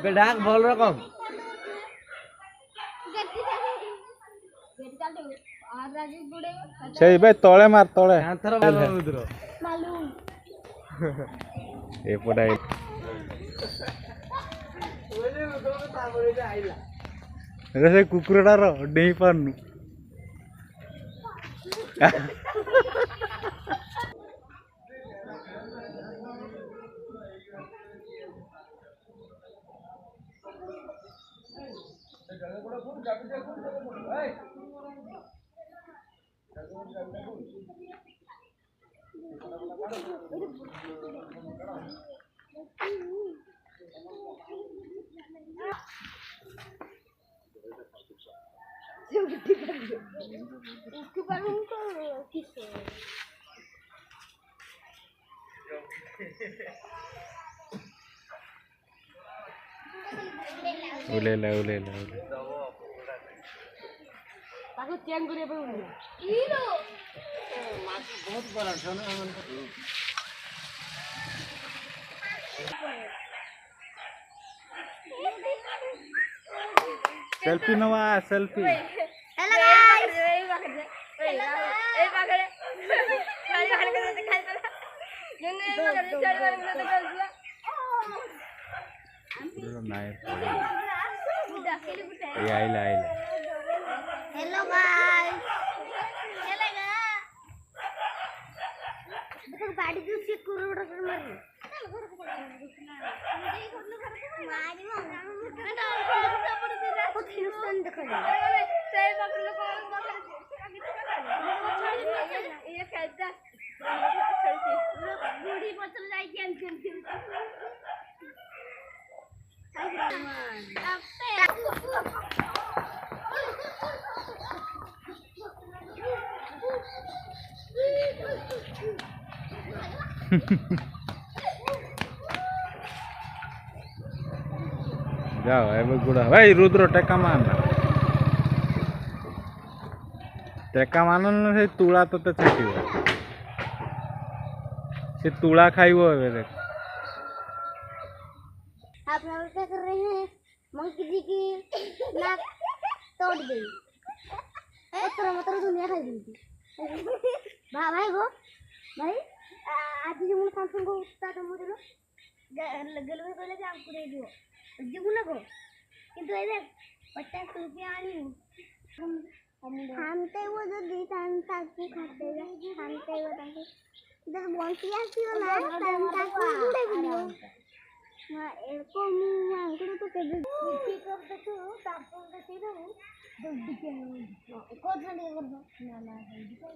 डाक भल रकम से तले मार तले एपटा से कुकुरटार डेई पारनु उलेला उलेला ताको चेंज करे पे उले हीरो माटी बहुत बड़ा छन सेल्फी नवा सेल्फी हेलो गाइस ए पागल खाली खाली करते खाली पर जने चल नाय ये आइला हेलो गाइस चलेगा देखो गाड़ी जो से करोड़ कर मार जाओ ए गुड़ा भाई रुद्र टेका मान से तुला तो छाटिव से तुला खाइबो देख आप लोग क्या कर रहे हैं मंकी जी की नाक तोड़ दी दुनिया खाई दी भाई गो भाई आज जो मुझे सैमसंग को स्टार्ट मुझे लो गल में पहले जाम करे दियो जीव ना गो किंतु ए देख 50 रुपया आनी हम तो वो जो दी टाइम तक को खाते हैं हम तो वो तक देख बंसी आसी वाला टाइम तक को जुड़े वीडियो हां एको मु अंकुर तो के ठीक कर दे तू तापन दे ती दो दुड्डी के को ठंडी कर दो ना ना जल्दी कर